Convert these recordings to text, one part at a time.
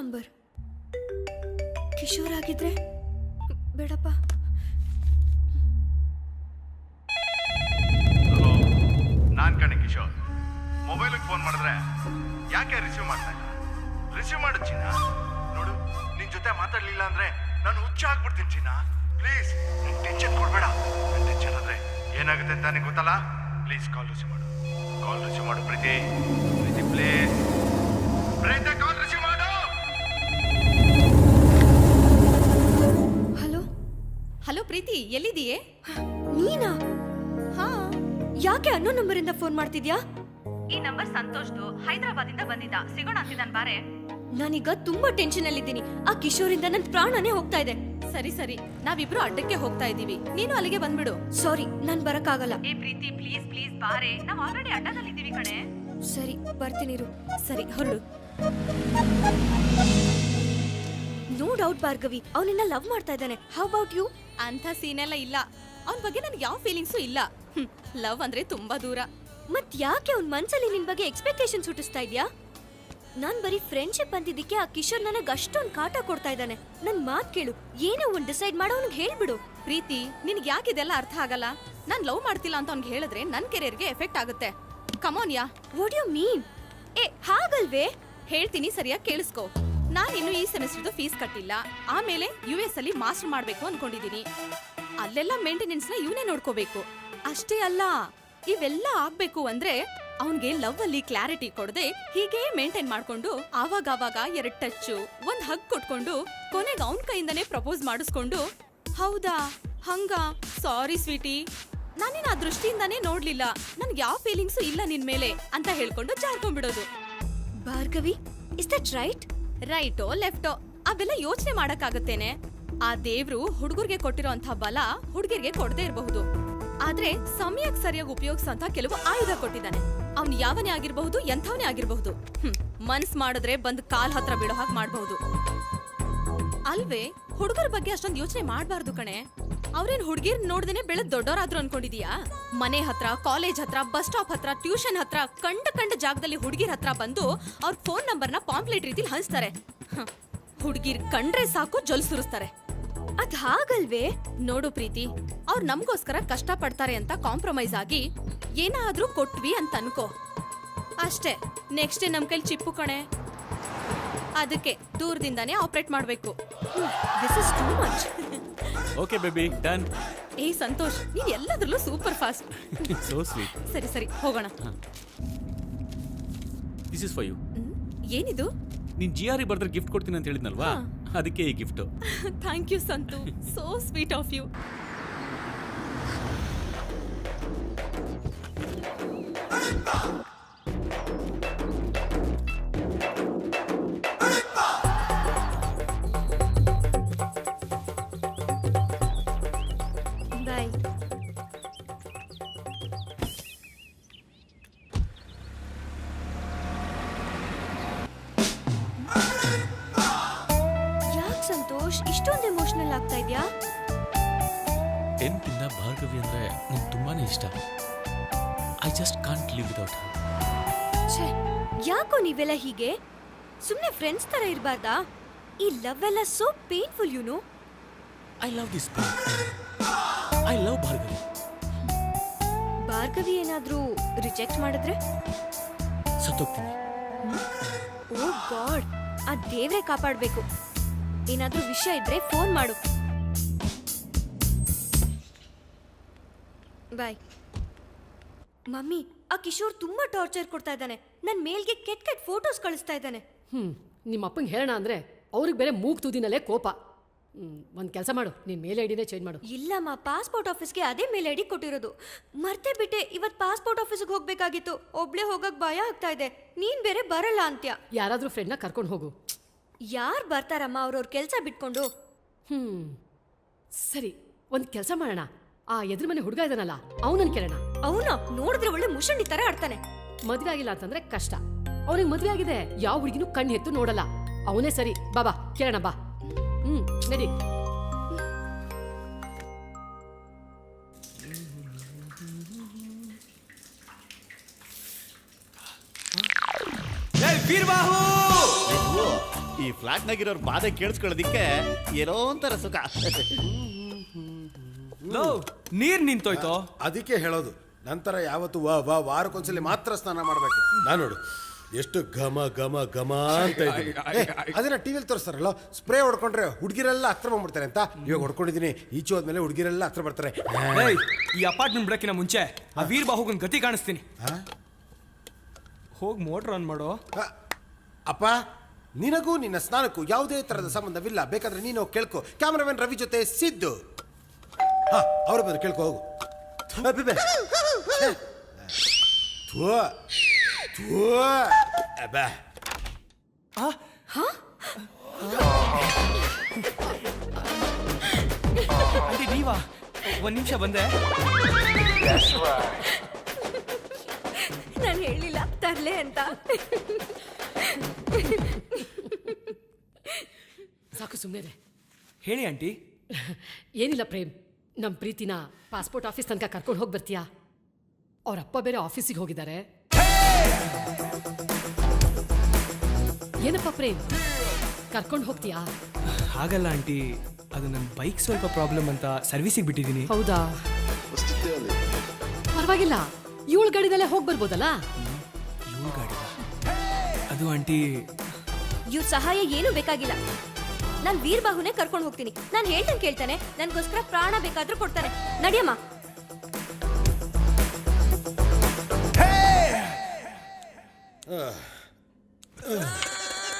Number Kishore ಆಗಿದ್ರೆ ಬೇಡಪ್ಪ. Hello, ನಾನ್ ಕಣೆ ಕಿಶೋರ್. ಮೊಬೈಲಿಗೆ ಫೋನ್ ಮಾಡಿದ್ರೆ ಯಾಕೆ ರಿಸೀವ್ ಮಾಡ್ತಾ ಇಲ್ಲ? ರಿಸೀವ್ ಮಾಡು ಚಿನ್ನ. ನೋಡು, ನಿನ್ ಜೊತೆ ಮಾತಾಡ್ಲಿಲ್ಲ ಅಂದ್ರೆ ನಾನು ಹುಚ್ಚ ಆಗ್ಬಿಡ್ತೀನಿ ಚಿನ್ನ. ಪ್ಲೀಸ್ ನನ್ ಟೆನ್ಷನ್ ಕೊಡ್ಬೇಡ. ನನ್ ಟೆನ್ಷನ್ ಆದ್ರೆ ಏನಾಗುತ್ತೆ ಅಂತ ನನಗೆ ಗೊತ್ತಲ್ಲ. ಪ್ಲೀಸ್ ಕಾಲ್ ರಿಸೀವ್ ಮಾಡು. ಕಾಲ್ ರಿಸೀವ್ ಮಾಡು ಪ್ರೀತಿ. ಪ್ರೀತಿ ಪ್ಲೀಸ್. ಪ್ರೀತಿ ಕಾಲ್ ರಿಸೀವ್ ಮಾಡು. ಹಲೋ ಹಲೋ ಪ್ರೀತಿ, ಎಲ್ಲಿದೀಯೇ? ನೀನಾ? ಹಾ, ಯಾಕೆ ಅನ್ನೋ ನಂಬರಿಂದ ಫೋನ್ ಮಾಡ್ತಿದ್ಯಾ? ಈ ನಂಬರ್ ಸಂತೋಷ್ದು. ಹೈದರಾಬಾದಿಂದ ಬಂದಿದ್ದ, ಸಿಗೋಣ ಅಂತಿದ್ದಾನ್ ಬಾರೆ. ನಾನೀಗ ತುಂಬಾ ಟೆನ್ಷನ್ ಅಲ್ಲಿದ್ದೀನಿ. ಆ ಕಿಶೋರಿಂದ ನನ್ ಪ್ರಾಣನೇ ಹೋಗ್ತಾ ಇದೆ. ಸರಿ ಸರಿ, ನಾವಿಬ್ರು ಅಡ್ಡಕ್ಕೆ ಹೋಗ್ತಾ ಇದೀವಿ, ನೀನು ಅಲ್ಲಿಗೆ ಬಂದ್ಬಿಡು. ಸಾರಿ, ನಾನ್ ಬರಕ್ಕಾಗಲ್ಲ. ಏ ಪ್ರೀತಿ ಪ್ಲೀಸ್ ಪ್ಲೀಸ್ ಬಾರೆ, ನಾವ್ ಆಲ್ರೆಡಿ ಅಡ್ಡದಲ್ಲಿದ್ದೀವಿ ಕಣೆ. ಸರಿ, ಬರ್ತೀನಿರು. ಸರಿ ಹೊರಡು. ನೋ ಡೌಟ್ ಭಾರ್ಗವಿ, ಅವನಿನ್ನ ಲವ್ ಮಾಡ್ತಾ ಇದ್ದಾನೆ. How about you? ಅಂತ ಸೀನೆಲ್ಲ ಇಲ್ಲ. ಅವನ್ ಬಗ್ಗೆ ನನ್ಗೆ ಯಾವ ಫೀಲಿಂಗ್ಸು ಇಲ್ಲ. ಲವ್ ಅಂದ್ರೆ ತುಂಬಾ ದೂರ. ಮತ್ ಯಾಕೆ ಅವ್ನ ಮನ್ಸಲ್ಲಿ ನಿನ್ ಬಗ್ಗೆ ಎಕ್ಸ್ಪೆಕ್ಟೇಷನ್ ಹುಟ್ಟಿಸ್ತಾ ಇದ್ಯಾ? ನಾನ್ ಬರೀ ಫ್ರೆಂಡ್ಶಿಪ್ ಅಂತಿದ್ದಕ್ಕೆ ಆ ಕಿಶೋರ್ ನನಗ್ ಅಷ್ಟೊಂದ್ ಕಾಟ ಕೊಡ್ತಾ ಇದ್ದಾನೆ. ನನ್ ಮಾತ್ ಕೇಳು, ಏನೋ ಒಂದ್ ಡಿಸೈಡ್ ಮಾಡೋ ಅವ್ನಿಗೆ ಹೇಳ್ಬಿಡು. ಪ್ರೀತಿ, ನಿನ್ಗೆ ಯಾಕೆ ಇದೆಲ್ಲ ಅರ್ಥ ಆಗಲ್ಲ? ನಾನ್ ಲವ್ ಮಾಡ್ತಿಲ್ಲ ಅಂತ ಅವ್ನಿಗೆ ಹೇಳಿದ್ರೆ ನನ್ ಕೆರಿಯರ್ಗೆ ಎಫೆಕ್ಟ್ ಆಗುತ್ತೆ. ಕಮಾನ್ ಯಾ. What you mean? ಏ ಹಾಗಲ್ವೇ? ಹೇಳ್ತೀನಿ, ಸರಿಯಾಗಿ ಕೇಳಿಸ್ಕೊ. ನಾನು ಇನ್ನು ಈ ಸೆಮಿಸ್ಟರ್ದು ಫೀಸ್ ಕಟ್ಟಿಲ್ಲ. ಆಮೇಲೆ US ಅಲ್ಲಿ ಮಾಸ್ಟರ್ ಮಾಡ್ಬೇಕು ಅನ್ಕೊಂಡಿದೀನಿ. ಅಲ್ಲೆಲ್ಲ ಮೇಂಟೆನೆನ್ಸ್ ನ ಇವನೇ ನೋಡ್ಕೋಬೇಕು. ಅಷ್ಟೇ ಅಲ್ಲ, ಇವೆಲ್ಲ ಆಗ್ಬೇಕು ಅಂದ್ರೆ ಅವನ್ಗೆ ಲವ್ ಅಲ್ಲಿ ಕ್ಲಾರಿಟಿ ಕೊಡದೆ ಹೀಗೆ ಮೇಂಟೈನ್ ಮಾಡ್ಕೊಂಡು ಆವಾಗ ಎರಡ್ ಟಚ್, ಒಂದ್ ಹಗ್ ಕೊಟ್ಕೊಂಡು ಕೊನೆಗೆ ಅವನ್ ಕೈಯಿಂದನೇ ಪ್ರಪೋಸ್ ಮಾಡಿಸ್ಕೊಂಡು, ಹೌದಾ ಹಂಗ, ಸಾರಿ ಸ್ವೀಟಿ, ನಾನಿನ್ ಆ ದೃಷ್ಟಿಯಿಂದಾನೇ ನೋಡ್ಲಿಲ್ಲ, ನನ್ಗೆ ಯಾವ ಫೀಲಿಂಗ್ಸು ಇಲ್ಲ ನಿನ್ ಮೇಲೆ ಅಂತ ಹೇಳ್ಕೊಂಡು ಜಾರ್ಕೊಂಡ್ಬಿಡೋದು. Bhargavi, is that right? ರೈಟೋ ಲೆಫ್ಟೋ ಅವೆಲ್ಲ ಯೋಚನೆ ಮಾಡಕ್ಕಾಗತ್ತೇನೆ? ಆ ದೇವ್ರು ಹುಡುಗರ್ಗೆ ಕೊಟ್ಟಿರೋಂಥ ಬಲ ಹುಡುಗಿರ್ಗೆ ಕೊಡದೇ ಇರಬಹುದು. ಆದ್ರೆ ಸಮಯಕ್ಕೆ ಸರಿಯಾಗಿ ಉಪಯೋಗಿಸೋಂಥ ಕೆಲವು ಆಯುಧ ಕೊಟ್ಟಿದ್ದಾನೆ. ಅವ್ನ್ ಯಾವನೇ ಆಗಿರ್ಬಹುದು, ಎಂಥವನೇ ಆಗಿರ್ಬಹುದು. ಮನ್ಸ್ ಮಾಡಿದ್ರೆ ಬಂದ್ ಕಾಲ್ ಹತ್ರ ಬೀಳೋ ಹಾಗೆ ಮಾಡಬಹುದು ಅಲ್ವೇ? ಹುಡುಗರ ಬಗ್ಗೆ ಅಷ್ಟೊಂದು ಯೋಚನೆ ಮಾಡ್ಬಾರ್ದು ಕಣೆ. ಅವ್ರೇನ್ ಹುಡುಗಿರ್ ನೋಡ್ದೇನೆ ಬೆಳೆದ್ ದೊಡ್ಡವರಾದ್ರು ಅನ್ಕೊಂಡಿದೀಯಾ? ಮನೆ ಹತ್ರ, ಕಾಲೇಜ್ ಹತ್ರ, ಬಸ್ ಸ್ಟಾಪ್ ಹತ್ರ, ಟ್ಯೂಷನ್ ಹತ್ರ, ಕಂಡ ಜಾಗದಲ್ಲಿ ಹುಡುಗಿರ್ ಹತ್ರ ಬಂದು ಅವ್ರ ಫೋನ್ ನಂಬರ್ನ ಪಾಂಪ್ಲೆಟ್ ರೀತಿಲಿ ಹಂಚ್ತಾರೆ. ಹುಡುಗಿರ್ ಕಂಡ್ರೆ ಸಾಕು ಜೊಲ್ ಸುರಿಸ್ತಾರೆ. ಅದ್ ಹಾಗಲ್ವೇ? ನೋಡು ಪ್ರೀತಿ, ಅವ್ರು ನಮ್ಗೋಸ್ಕರ ಕಷ್ಟ ಪಡ್ತಾರೆ ಅಂತ ಕಾಂಪ್ರಮೈಸ್ ಆಗಿ ಏನಾದ್ರೂ ಕೊಟ್ವಿ ಅಂತ ಅನ್ಕೋ, ಅಷ್ಟೇ. ನೆಕ್ಸ್ಟ್ ಡೇ ನಮ್ ಕೈಲಿ ಚಿಪ್ಪು ಕಣೆ. ಅದಕ್ಕೆ ದೂರದಿಂದಾನೇ ಆಪರೇಟ್ ಮಾಡ್ಬೇಕು. This is too much. Okay baby, done. ಏ ಸಂತೋಷ್, ನೀನ್ ಎಲ್ಲದ್ರಲ್ಲೂ ಸೂಪರ್ ಫಾಸ್ಟ್. So sweet. ಸರಿ ಸರಿ, ಹೋಗೋಣ. This is for you. ಏನಿದು? ನೀನ್ GRE ಬರ್ದ್ರೆ ಗಿಫ್ಟ್ ಕೊಡ್ತೀನಿ ಅಂತ ಹೇಳಿದ್ನಲ್ವಾ, ಅದಕ್ಕೆ ಈ gift. Thank you Santu, so sweet of you. Bye. ಯಾಕ್ ಸಂತೋಷ್ ಇಷ್ಟೊಂದು ಎಮೋಷನಲ್ ಆಗ್ತಾ ಇದ್ಯಾ? 10th ಇಂದ ಭಾರ್ಗವಿ ಅಂದ್ರೆ ನಂಗೆ ತುಂಬಾನೇ ಇಷ್ಟ. I just can't live without her. ಛೇ, ಯಾಕೋ ನೀವೆಲ್ಲ ಹೀಗೆ? ಸುಮ್ನೆ ಫ್ರೆಂಡ್ಸ್ ತರ ಇರ್ಬಾರ್ದಾ? ಈ ಲವ್ ಎಲ್ಲ so painful, you know. I love this pain. I love Bhargavi. Bhargavi ಏನಾದ್ರೂ ರಿಜೆಕ್ಟ್ ಮಾಡಿದ್ರೆ ಸತ್ತೋಗ್ತೀನಿ. ಓ ಗಾಡ್, ಆ ದೇವ್ರೆ ಕಾಪಾಡ್ಬೇಕು. ಏನಾದ್ರೂ ವಿಷಯ ಇದ್ರೆ ಫೋನ್ ಮಾಡು. ಬಾಯ್. ಮಮ್ಮಿ, ಆ ಕಿಶೋರ್ ತುಂಬಾ ಟಾರ್ಚರ್ ಕೊಡ್ತಾ ಇದ್ದಾನೆ. ನನ್ ಮೇಲ್ಗೆ ಕೆಟ್ಟ ಫೋಟೋಸ್ ಕಳಿಸ್ತಾ ಇದ್ದಾನೆ. ನಿಮ್ಮ ಅಪ್ಪಂಗೆ ಹೇಳೋಣ ಅಂದ್ರೆ ಅವ್ರಿಗೆ ಬೇರೆ ಮೂಗ್ ತುದಿನಲ್ಲೇ ಕೋಪ. ಒಂದು ಕೆಲಸ ಮಾಡು, ನೀನ್ ಮೇಲ್ ಐಡಿನೇ ಚೇಂಜ್ ಮಾಡು. ಇಲ್ಲಮ್ಮ, ಪಾಸ್ಪೋರ್ಟ್ ಆಫೀಸ್ಗೆ ಅದೇ ಮೇಲ್ ಐಡಿ ಕೊಟ್ಟಿರೋದು. ಮರ್ತೇ ಬಿಟ್ಟೆ. ಇವತ್ತು ಪಾಸ್ಪೋರ್ಟ್ ಆಫೀಸ್ಗೆ ಹೋಗ್ಬೇಕಾಗಿತ್ತು. ಒಬ್ಳೆ ಹೋಗಕ್ ಭಯ ಆಗ್ತಾ ಇದೆ. ನೀನ್ ಬೇರೆ ಬರಲ್ಲ ಅಂತ್ಯ. ಯಾರಾದ್ರೂ ಫ್ರೆಂಡ್ನ ಕರ್ಕೊಂಡು ಹೋಗು. ಯಾರು ಬರ್ತಾರಮ್ಮ ಅವ್ರವ್ರ ಕೆಲಸ ಬಿಟ್ಕೊಂಡು? ಸರಿ, ಒಂದು ಕೆಲಸ ಮಾಡೋಣ. ಆ ಎದುರು ಮನೆ ಹುಡುಗ ಇದಾನಲ್ಲ, ಅವನನ್ನ ಕೇಳೋಣ. ಅವನ ನೋಡಿದ್ರೆ ಒಳ್ಳೆ ಮುಷಂಡಿ ತರ ಆಡ್ತಾನೆ. ಮದ್ವೆ ಆಗಿಲ್ಲ ಅಂತಂದ್ರೆ ಕಷ್ಟ. ಅವನಿಗೆ ಮದ್ವೆ ಆಗಿದೆ, ಯಾವ ಹುಡುಗಿನೂ ಕಣ್ಣು ಎತ್ತು ನೋಡಲ್ಲ. ಅವನೇ ಸರಿ. ಬಾಬಾ ಕೇಳೋಣ, ಬಾ. ನಡಿ. ವೀರಬಾಹು, ಈ ಫ್ಲಾಟ್ನಾಗಿರೋರ್ ಬಾಧೆ ಕೇಳಿಸ್ಕೊಳ್ಳೋದಿಕ್ಕೆ ಏನೋ ಒಂಥರ ಸುಖ. ಲೋ ನೀರ್ ನಿಂತೋಯ್ತು. ಅದಕ್ಕೆ ಹೇಳೋದು ನಂತರ ಯಾವತ್ತು ವಾರಕ್ಕೊಂದ್ಸಲಿ ಮಾತ್ರ ಸ್ನಾನ ಮಾಡ್ಬೇಕು. ನಾನು ನೋಡು ಎಷ್ಟು ಘಮ ಘಮ ಘಮ ಅಂತ ಇದ್ದೀನಿ. ಅದನ್ನ ಟಿವಿಲಿ ತೋರಿಸ್ತಾರಲ್ಲ, ಸ್ಪ್ರೇ ಹೊಡ್ಕೊಂಡ್ರೆ ಹುಡುಗಿರೆಲ್ಲ ಹತ್ರ ಬಂದ್ಬಿಡ್ತಾರೆ ಅಂತ. ಇವಾಗ ಹೊಡ್ಕೊಂಡಿದ್ದೀನಿ, ಈಚೆ ಹೋದ್ಮೇಲೆ ಹುಡುಗಿರೆಲ್ಲ ಹತ್ರ ಬರ್ತಾರೆ. ಏಯ್, ಈ ಅಪಾರ್ಟ್ಮೆಂಟ್ ಬಿಡಕ್ಕಿನ ಮುಂಚೆ ಆ ವೀರ್ ಬಾಹುಗನ್ ಗತಿ ಕಾಣಿಸ್ತೀನಿ. ಹೋಗಿ ಮೋಟರ್ ಆನ್ ಮಾಡೋ. ಅಪ್ಪ, ನಿನಗೂ ನಿನ್ನ ಸ್ನಾನಕ್ಕೂ ಯಾವುದೇ ತರದ ಸಂಬಂಧವಿಲ್ಲ. ಬೇಕಾದ್ರೆ ನೀನು ಹೋಗಿ ಕೇಳ್ಕೊ. ಕ್ಯಾಮರಾಮನ್ ರವಿ ಜೊತೆ ಸಿದ್ದು. ಅವ್ರ ಬಂದು ಕೇಳ್ಕೊ ಹೋಗು. ಆಂಟಿ ನೀವಾ? ಒಂದ್ ನಿಮಿಷ ಬಂದೆ. ನಾನು ಹೇಳಿಲ್ಲ ತರ್ಲೆ ಅಂತ. ಸಾಕು ಸುಮ್ಮನೆ. ಹೇಳಿ ಆಂಟಿ. ಏನಿಲ್ಲ ಪ್ರೇಮ್, ನಮ್ಮ ಪ್ರೀತಿನ ಪಾಸ್ಪೋರ್ಟ್ ಆಫೀಸ್ ತನಕ ಕರ್ಕೊಂಡು ಹೋಗಿ ಬರ್ತೀಯಾ? ಅವ್ರ ಅಪ್ಪ ಬೇರೆ ಆಫೀಸಿಗೆ ಹೋಗಿದ್ದಾರೆ. ಏನಪ್ಪ ಪ್ರೇಮ್, ಕರ್ಕೊಂಡು ಹೋಗ್ತೀಯಾ? ಹಾಗಲ್ಲ ಆಂಟಿ, ಅದು ನನ್ನ ಬೈಕ್ ಸ್ವಲ್ಪ ಪ್ರಾಬ್ಲಮ್ ಅಂತ ಸರ್ವಿಸಿಗೆ ಬಿಟ್ಟಿದ್ದೀನಿ. ಹೌದಾ? ಪರವಾಗಿಲ್ಲ, ಇವಳು ಗಾಡಿದಲ್ಲೇ ಹೋಗಿ ಬರ್ಬೋದಲ್ಲ? ಇವ್ಳ ಗಾಡಿ ಅದು ಆಂಟಿ. ಇವ್ರ ಸಹಾಯ ಏನೂ ಬೇಕಾಗಿಲ್ಲ. ನಾನು ವೀರಬಾಹುನೇ ಕರ್ಕೊಂಡು ಹೋಗ್ತೀನಿ. ನಾನು ಹೇಳ್ದಂಗೆ ಕೇಳ್ತಾನೆ, ನನಗೋಸ್ಕರ ಪ್ರಾಣ ಬೇಕಾದ್ರೂ ಕೊಡ್ತಾನೆ. ನಡಿಯಮ್ಮ.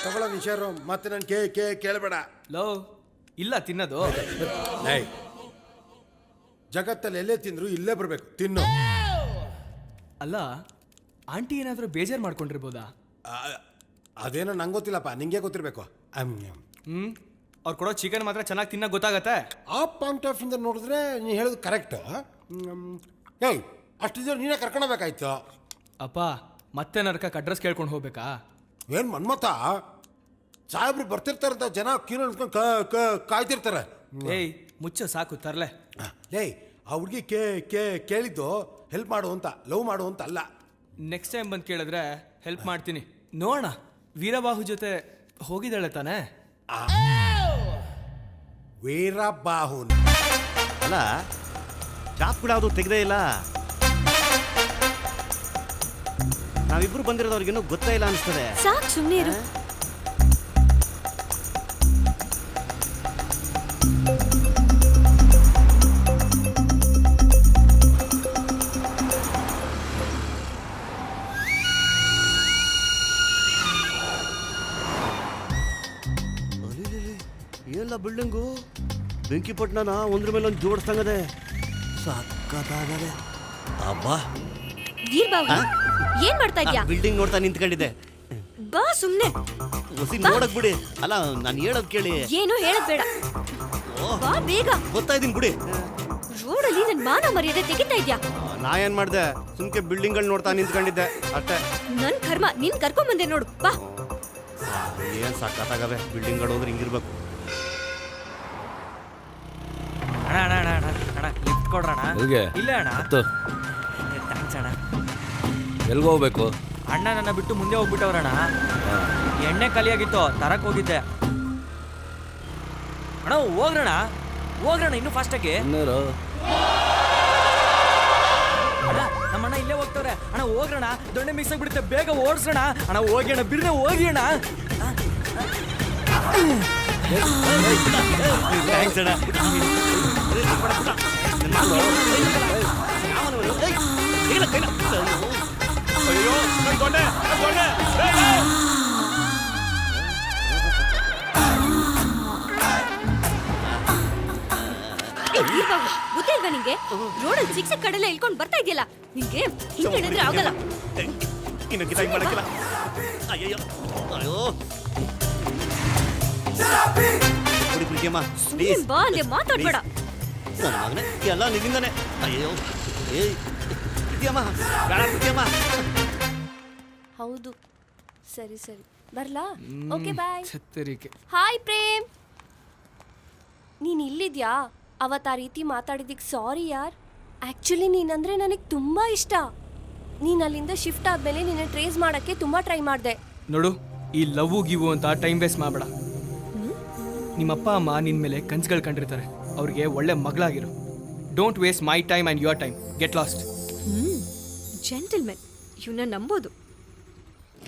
ತಗೊಳ್ಳೋ ನಿಶಾರು, ಮತ್ತೆ ನಾನು ಕೇಳಬೇಡ. ಲೋ ಇಲ್ಲ ತಿನ್ನೋದು. ಜಗತ್ತಲ್ಲಿ ಎಲ್ಲೇ ತಿಂದ್ರು ಇಲ್ಲೇ ಬರಬೇಕು, ತಿನ್ನು. ಅಲ್ಲ ಆಂಟಿ ಏನಾದರೂ ಬೇಜಾರು ಮಾಡ್ಕೊಂಡಿರ್ಬೋದಾ? ಅದೇನೋ ನಂಗೆ ಗೊತ್ತಿಲ್ಲಪ್ಪ, ನಿಂಗೆ ಗೊತ್ತಿರಬೇಕು. ಅವ್ರು ಕೊಡೋ ಚಿಕನ್ ಮಾತ್ರ ಚೆನ್ನಾಗಿ ತಿನ್ನೋಕೆ ಗೊತ್ತಾಗತ್ತೆ. ಆ ಪಾಯಿಂಟ್ ಆಫ್ ಇಂದ ನೋಡಿದ್ರೆ ನೀನು ಹೇಳೋದು ಕರೆಕ್ಟ್. ಏಯ್, ಅಷ್ಟಿದ್ರೆ ನೀನೇ ಕರ್ಕೊಂಡೋಗ್ಬೇಕಾಯ್ತು. ಅಪ್ಪ ಮತ್ತೆ ನರ್ಕಕ್ಕೆ ಅಡ್ರೆಸ್ ಕೇಳ್ಕೊಂಡು ಹೋಗ್ಬೇಕಾ? ಏನು ಮನ್ಮತ, ಸಾಹೇಬ್ರು ಬರ್ತಿರ್ತಾರಂತ ಜನ ಕ್ಯೂ ನಿಂತ್ಕೊಂಡು ಕಾಯ್ತಿರ್ತಾರೆ. ಏಯ್ ಮುಚ್ಚ ಸಾಕು ತರ್ಲೆ. ಏಯ್, ಆ ಹುಡುಗಿ ಕೇಳಿದ್ದು ಹೆಲ್ಪ್ ಮಾಡು ಅಂತ, ಲವ್ ಮಾಡು ಅಂತ ಅಲ್ಲ. ನೆಕ್ಸ್ಟ್ ಟೈಮ್ ಬಂದು ಕೇಳಿದ್ರೆ ಹೆಲ್ಪ್ ಮಾಡ್ತೀನಿ. ನೋಡೋಣ, ವೀರಬಾಹು ಜೊತೆ ಹೋಗಿದ್ದಾಳೆ ತಾನೆ? ವೀರಬಾಹುನ್ ಅಲ್ಲ, ಚಾಪ್ ಕೂಡ ಅದು ತೆಗ್ದೇ ಇಲ್ಲ. ನಾವಿಬ್ರು ಬಂದಿರೋದವ್ರಿಗೇನು ಗೊತ್ತೇ ಇಲ್ಲ ಅನಿಸ್ತದೆ. ಸಾಕು ಸುಮ್ಮನೆ ಇರು. ಎಲ್ಲ ಬಿಲ್ಡಿಂಗು ಬೆಂಕಿಪಟ್ಟಣನ ಒಂದ್ರ ಮೇಲೆ ಒಂದು ಜೋಡಿಸ್ದಂಗದೆ. ಸಕ್ಕತ್ತಾಗದೆ. ಅಬ್ಬಾ, ವೀರಬಾಹು ಏನ್ ಮಾಡ್ತಾ ಇದ್ಯಾ? ಬಿಲ್ಡಿಂಗ್ ನೋಡ್ತಾ ನಿಂತ್ಕೊಂಡಿದ್ದೆ. ಬಾ ಸುಮ್ನೆ. ಹೊಸಿ ನೋಡಕ್ ಬಿಡಿ. ಅಲ್ಲ, ನಾನು ಹೇಳೋದ್ ಕೇಳಿ. ಏನು ಹೇಳದ್ ಬೇಡ, ಬಾ ಬೇಗ. ಗೊತ್ತಾ ಇದೀನಿ ಬಿಡಿ. ರೋಡಲ್ಲಿ ನನ್ ಮಾನ ಮರ್ಯಾದೆ ತೆಗಿತಾ ಇದ್ಯಾ? ನಾ ಏನ್ ಮಾಡ್ದೆ, ಸುಮ್ಕೆ ಬಿಲ್ಡಿಂಗ್ಗಳು ನೋಡ್ತಾ ನಿಂತ್ಕೊಂಡಿದ್ದೆ ಅಷ್ಟೇ. ನನ್ ಕರ್ಮ, ನೀನ್ ಕರ್ಕೊಂಡ್ ಬಂದೆ ನೋಡು. ಬಾ. ಏನ್ ಸಕ್ಕತ್ತಾಗವೆ ಬಿಲ್ಡಿಂಗ್ಗಳು ಅಂದ್ರೆ ಹಿಂಗಿರ್ಬೇಕು. ಅಣ್ಣ ಅಣ್ಣ ಅಣ್ಣ ಅಣ್ಣ ಲಿಫ್ಟ್ ಕೊಡ್ರಣ. ಇಲ್ಲ ಅಣ್ಣ, ಥ್ಯಾಂಕ್ಸ್ ಅಣ್ಣ. ಎಲ್ಗೆ ಹೋಗ್ಬೇಕು? ಅಣ್ಣ ನನ್ನ ಬಿಟ್ಟು ಮುಂದೆ ಹೋಗ್ಬಿಟ್ಟವ್ರಣ್ಣ. ಎಣ್ಣೆ ಖಾಲಿಯಾಗಿತ್ತು, ತರಕ್ ಹೋಗಿದ್ದೆ. ಅಣ್ಣ ಹೋಗ್ರಣ ಹೋಗ್ರಣ, ಇನ್ನೂ ಫಾಸ್ಟಾಗಿ. ಅಣ್ಣ ನಮ್ಮಣ್ಣ ಇಲ್ಲೇ ಹೋಗ್ತವ್ರೆ. ಅಣ್ಣ ಹೋಗ್ರಣ, ದೊಣ್ಣೆ ಮಿಕ್ಸ್ ಆಗ್ಬಿಡುತ್ತೆ, ಬೇಗ ಓಡಿಸೋಣ. ಅಣ್ಣ ಹೋಗಿ ಅಣ್ಣ, ಬಿರ್ನೆ ಹೋಗಿ ಅಣ್ಣ. ಥ್ಯಾಂಕ್ಸ್ ಅಣ್ಣ. ಬುದ್ಧಿ ಇಲ್ವಾ ನಿಂಗೆ? ರೋಡಲ್ಲಿ ಸಿಕ್ಸ್ ಕಡೆಲ್ಲ ಇಳ್ಕೊಂಡು ಬರ್ತಾ ಇದೆಯಲ್ಲ, ನಿಂಗೆ ಹಿಂಗೆ ಹೇಳಿದ್ರೆ ಆಗಲ್ಲ. ಇನ್ನು ಗಿಟಾಗಿ ಮಾಡಕ್ಕಿಲ್ಲ. ಅಯ್ಯೋ ಅಯ್ಯೋ, ಬಿಡಿ ಪ್ರೀತಿಯಮ್ಮ, ಪ್ಲೀಸ್. ಬಾ ಅಂದೆ, ಮಾತಾಡ್ಬೇಡ. ನನ್ನ ಮಗನೇ, ಎಲ್ಲ ನಿನ್ನಿಂದಾನೆ. ಅಯ್ಯೋ, ಏಯ್ ಪ್ರೀತಿಯಮ್ಮ, ಬೇಡ ಪ್ರೀತಿಯಮ್ಮ. ಹೌದು, ಸರಿ ಸರಿ, ಬರ್ಲಾ? Okay bye. ಛತ್ತರಿಕೆ. ಹಾಯ್ ಪ್ರೇಮ್, ನೀನ್ ಇಲ್ಲಿದ್ಯಾ? ಅವತ್ತು ಆ ರೀತಿ ಮಾತಾಡಿದ್ದಕ್ಕೆ ಸಾರಿ ಯಾರ್. ಆ್ಯಕ್ಚುಲಿ ನೀನಂದ್ರೆ ನನಗೆ ತುಂಬ ಇಷ್ಟ. ನೀನು ಅಲ್ಲಿಂದ ಶಿಫ್ಟ್ ಆದಮೇಲೆ ನಿನ್ನ ಟ್ರೇಸ್ ಮಾಡೋಕ್ಕೆ ತುಂಬ ಟ್ರೈ ಮಾಡಿದೆ. ನೋಡು, ಈ ಲವ್ ಗಿವು ಅಂತ ಟೈಮ್ ವೇಸ್ಟ್ ಮಾಡಬೇಡ. ನಿಮ್ಮಪ್ಪ ಅಮ್ಮ ನಿನ್ನ ಮೇಲೆ ಕನ್ಸುಗಳು ಕಂಡಿರ್ತಾರೆ. ಅವ್ರಿಗೆ ಒಳ್ಳೆ ಮಗಳಾಗಿರು. Don't waste my time and your time. Get lost. Gentlemen ಇವನ್ನ ನಂಬೋದು.